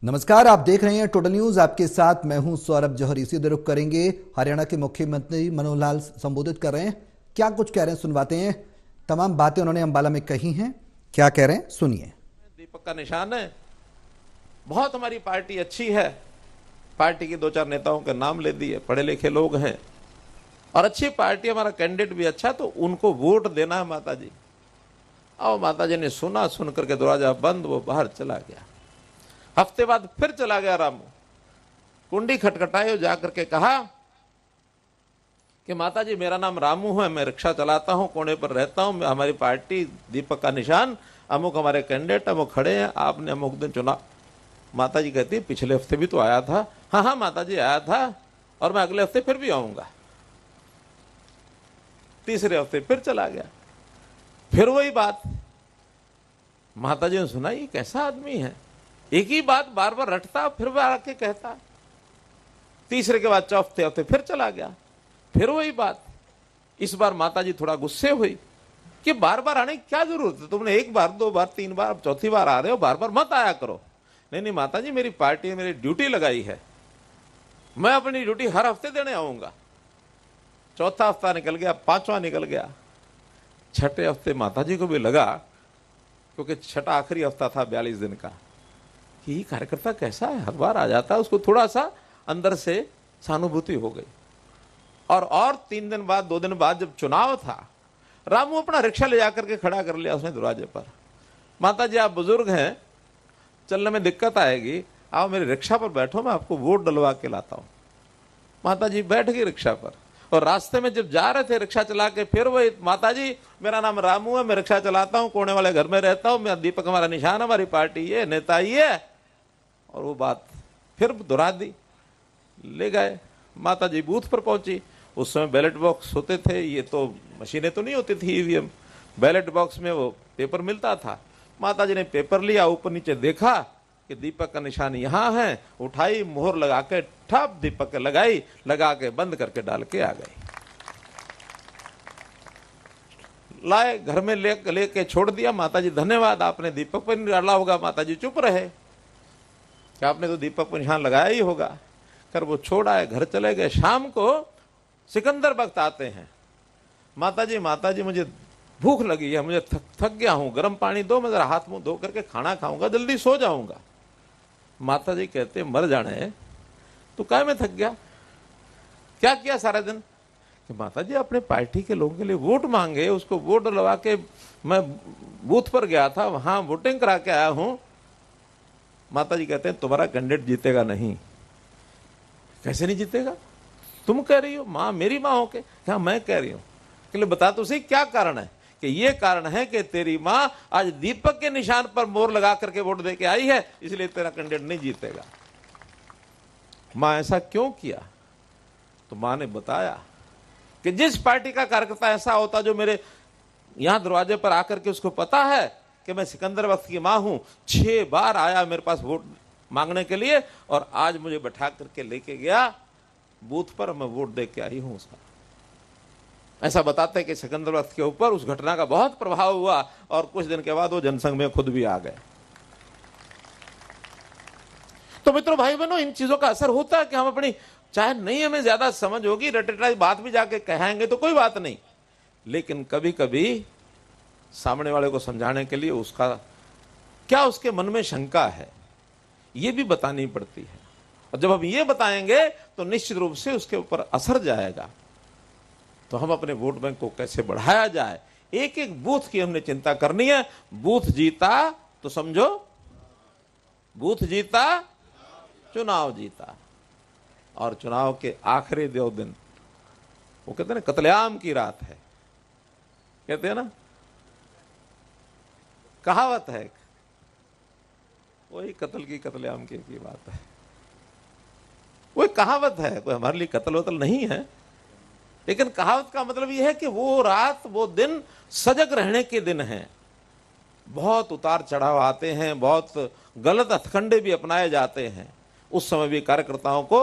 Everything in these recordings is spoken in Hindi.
नमस्कार, आप देख रहे हैं टोटल न्यूज। आपके साथ मैं हूं सौरभ जौहरी। सीधे रुख करेंगे हरियाणा के मुख्यमंत्री मनोहर लाल संबोधित कर रहे हैं। क्या कुछ कह रहे हैं सुनवाते हैं। तमाम बातें उन्होंने अंबाला में कही हैं। क्या कह रहे हैं सुनिए। दीपक का निशान है। बहुत हमारी पार्टी अच्छी है। पार्टी के दो चार नेताओं के नाम ले दिए, पढ़े लिखे लोग हैं और अच्छी पार्टी, हमारा कैंडिडेट भी अच्छा, तो उनको वोट देना है माता जी। और माता जी ने सुना, सुन करके दरवाजा बंद, वो बाहर चला गया। हफ्ते बाद फिर चला गया रामू। कुंडी खटखटाई और जाकर के कहा कि माता जी मेरा नाम रामू है, मैं रिक्शा चलाता हूं, कोने पर रहता हूं, हमारी पार्टी दीपक का निशान, अमुक हमारे कैंडिडेट अमुक खड़े हैं, आपने अमुक दिन चुना। माता जी कहती पिछले हफ्ते भी तो आया था। हाँ हाँ माता जी आया था और मैं अगले हफ्ते फिर भी आऊंगा। तीसरे हफ्ते फिर चला गया, फिर वही बात। माता जी ने सुना ये कैसा आदमी है, एक ही बात बार बार रटता फिर बार आके कहता। तीसरे के बाद चौथे हफ्ते फिर चला गया, फिर वही बात। इस बार माता जी थोड़ा गुस्से हुई कि बार बार आने की क्या जरूरत है, तुमने एक बार दो बार तीन बार, अब चौथी बार आ रहे हो, बार बार मत आया करो। नहीं नहीं माता जी, मेरी पार्टी ने मेरी ड्यूटी लगाई है, मैं अपनी ड्यूटी हर हफ्ते देने आऊंगा। चौथा हफ्ता निकल गया, पांचवा निकल गया, छठे हफ्ते माता जी को भी लगा, क्योंकि छठा आखिरी हफ्ता था 42 दिन का, कि ये कार्यकर्ता कैसा है, हर बार आ जाता है। उसको थोड़ा सा अंदर से सहानुभूति हो गई। और 3 दिन बाद 2 दिन बाद जब चुनाव था, रामू अपना रिक्शा ले जाकर के खड़ा कर लिया उसने दरवाजे पर। माता जी आप बुजुर्ग हैं, चलने में दिक्कत आएगी, आओ मेरे रिक्शा पर बैठो, मैं आपको वोट डलवा के लाता हूं। माता जी बैठ गई रिक्शा पर और रास्ते में जब जा रहे थे रिक्शा चला के, फिर वही माता जी मेरा नाम रामू है, मैं रिक्शा चलाता हूं, कोने वाले घर में रहता हूं, मैं दीपक हमारा निशान, हमारी पार्टी ये नेता ये। और वो बात फिर दोहरा दी। ले गए, माता जी बूथ पर पहुंची। उस समय बैलेट बॉक्स होते थे, ये तो मशीनें तो नहीं होती थी ईवीएम। बैलेट बॉक्स में वो पेपर मिलता था। माता जी ने पेपर लिया, ऊपर नीचे देखा कि दीपक का निशान यहां है, उठाई, मोहर लगा के ठप दीपक के लगाई, लगा के बंद करके डाल के आ गई। लाए घर में लेके छोड़ दिया। माता जी धन्यवाद, आपने दीपक पर नहीं डाला होगा। माता जी चुप रहे कि आपने तो दीपक पर निशान लगाया ही होगा। कर वो छोड़ आए, घर चले गए। शाम को सिकंदर वक्त आते हैं। माता जी मुझे भूख लगी है, मुझे थक गया हूं, गर्म पानी दो, मैं जरा हाथ मुंह धो करके खाना खाऊंगा, जल्दी सो जाऊंगा। माता जी कहते मर जाने, तू काय में थक गया, क्या किया सारा दिन? कि माता जी अपने पार्टी के लोगों के लिए वोट मांगे, उसको वोट डलवा के मैं बूथ पर गया था, वहां वोटिंग करा के आया हूं। माता जी कहते हैं तुम्हारा कैंडिडेट जीतेगा नहीं। कैसे नहीं जीतेगा? तुम कह रही हो, मां मेरी मां हो के? क्या मैं कह रही हूं? कि बता तो सही क्या कारण है? कि ये कारण है कि तेरी मां आज दीपक के निशान पर मोहर लगा करके वोट दे के आई है, इसलिए तेरा कैंडिडेट नहीं जीतेगा। मां ऐसा क्यों किया? तो मां ने बताया कि जिस पार्टी का कार्यकर्ता ऐसा होता जो मेरे यहां दरवाजे पर आकर के उसको पता है कि मैं सिकंदर वक्त की मां हूं, 6 बार आया मेरे पास वोट मांगने के लिए और आज मुझे बैठा करके लेके गया बूथ पर, मैं वोट दे के आई हूं उसका। ऐसा बताते हैं कि सिकंदर वक्त के ऊपर उस घटना का बहुत प्रभाव हुआ और कुछ दिन के बाद वो जनसंघ में खुद भी आ गए। तो मित्रों भाई बहनों, इन चीजों का असर होता है कि हम अपनी, चाहे नहीं हमें ज्यादा समझ होगी, रटराई बात भी जाके कहेंगे तो कोई बात नहीं, लेकिन कभी कभी सामने वाले को समझाने के लिए उसका क्या, उसके मन में शंका है, ये भी बतानी पड़ती है। और जब हम ये बताएंगे तो निश्चित रूप से उसके ऊपर असर जाएगा। तो हम अपने वोट बैंक को कैसे बढ़ाया जाए, एक एक बूथ की हमने चिंता करनी है। बूथ जीता तो समझो, बूथ जीता चुनाव जीता। और चुनाव के आखिरी 2 दिन, वो कहते हैं ना कत्लेआम की रात है, कहते हैं ना, कहावत है, वही कत्ल की कत्लेआम की बात है, वो कहावत है, कोई हमारे लिए कत्ल वतल नहीं है, लेकिन कहावत का मतलब यह है कि वो रात, वो दिन सजग रहने के दिन है। बहुत उतार चढ़ाव आते हैं, बहुत गलत हथकंडे भी अपनाए जाते हैं। उस समय भी कार्यकर्ताओं को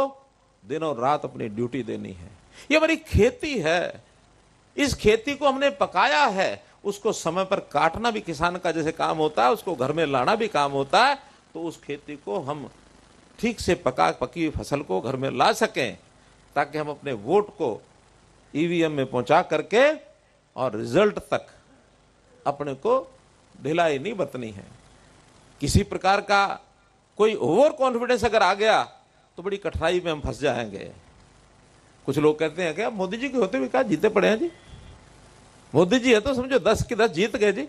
दिन और रात अपनी ड्यूटी देनी है। ये हमारी खेती है, इस खेती को हमने पकाया है, उसको समय पर काटना भी किसान का जैसे काम होता है, उसको घर में लाना भी काम होता है। तो उस खेती को हम ठीक से पकी हुई फसल को घर में ला सकें, ताकि हम अपने वोट को ईवीएम में पहुंचा करके और रिजल्ट तक अपने को ढिलाई नहीं बरतनी है। किसी प्रकार का कोई ओवर कॉन्फिडेंस अगर आ गया तो बड़ी कठिनाई में हम फंस जाएंगे। कुछ लोग कहते हैं कि मोदी जी के होते हुए क्या जीते पड़े हैं जी, मोदी जी है तो समझो 10 की 10 जीत गए जी।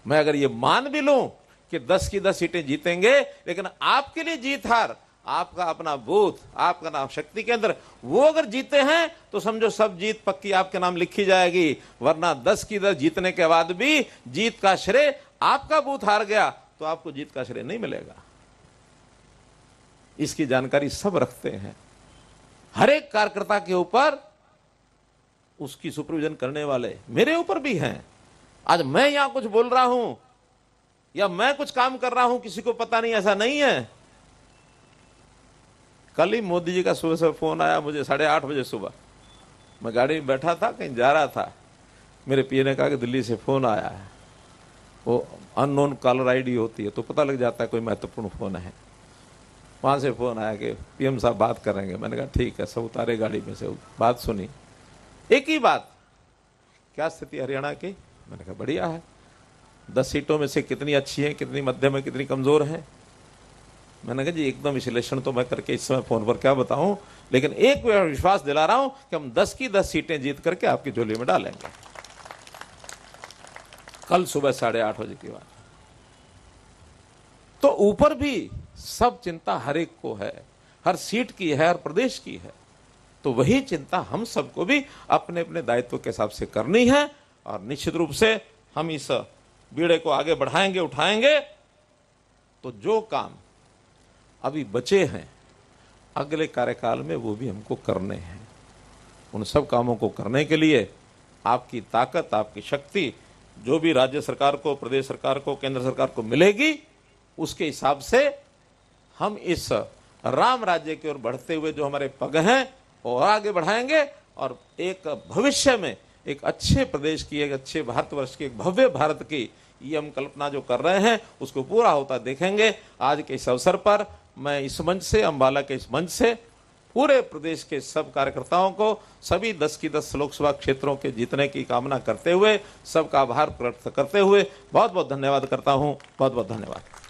मैं अगर ये मान भी लूं कि 10 की 10 सीटें जीतेंगे, लेकिन आपके लिए जीत हार, आपका अपना बूथ, आपका नाम शक्ति केंद्र, वो अगर जीते हैं तो समझो सब जीत पक्की आपके नाम लिखी जाएगी। वरना 10 की 10 जीतने के बाद भी जीत का श्रेय आपका बूथ हार गया तो आपको जीत का श्रेय नहीं मिलेगा। इसकी जानकारी सब रखते हैं। हर एक कार्यकर्ता के ऊपर उसकी सुपरविजन करने वाले मेरे ऊपर भी हैं। आज मैं यहां कुछ बोल रहा हूं या मैं कुछ काम कर रहा हूं, किसी को पता नहीं, ऐसा नहीं है। कल ही मोदी जी का सुबह से फोन आया मुझे 8:30 बजे सुबह। मैं गाड़ी में बैठा था, कहीं जा रहा था, मेरे पीए ने कहा कि दिल्ली से फोन आया है। वो अननोन कॉलर आईडी होती है तो पता लग जाता है कोई महत्वपूर्ण फोन है। वहां से फोन आया कि पीएम साहब बात करेंगे। मैंने कहा ठीक है। सब उतारे गाड़ी में से, बात सुनी। एक ही बात, क्या स्थिति हरियाणा की? मैंने कहा बढ़िया है। 10 सीटों में से कितनी अच्छी है, कितनी मध्यम है, कितनी कमजोर है। मैंने कहा जी एकदम विश्लेषण तो मैं करके इस समय फोन पर क्या बताऊं, लेकिन एक विश्वास दिला रहा हूं कि हम 10 की 10 सीटें जीत करके आपकी झोली में डालेंगे। कल सुबह 8:30 बजे की बात। तो ऊपर भी सब चिंता हर एक को है, हर सीट की है, हर प्रदेश की है। तो वही चिंता हम सबको भी अपने अपने दायित्व के हिसाब से करनी है। और निश्चित रूप से हम इस बीड़े को आगे बढ़ाएंगे, उठाएंगे। तो जो काम अभी बचे हैं अगले कार्यकाल में वो भी हमको करने हैं। उन सब कामों को करने के लिए आपकी ताकत, आपकी शक्ति जो भी राज्य सरकार को, प्रदेश सरकार को, केंद्र सरकार को मिलेगी, उसके हिसाब से हम इस राम राज्य की ओर बढ़ते हुए जो हमारे पग हैं वो आगे बढ़ाएंगे। और एक भविष्य में एक अच्छे प्रदेश की, एक अच्छे भारतवर्ष की, एक भव्य भारत की ये हम कल्पना जो कर रहे हैं उसको पूरा होता देखेंगे। आज के इस अवसर पर मैं इस मंच से, अंबाला के इस मंच से पूरे प्रदेश के सब कार्यकर्ताओं को सभी 10 की 10 लोकसभा क्षेत्रों के जीतने की कामना करते हुए, सबका आभार प्रकट करते हुए बहुत बहुत धन्यवाद करता हूं। बहुत बहुत धन्यवाद।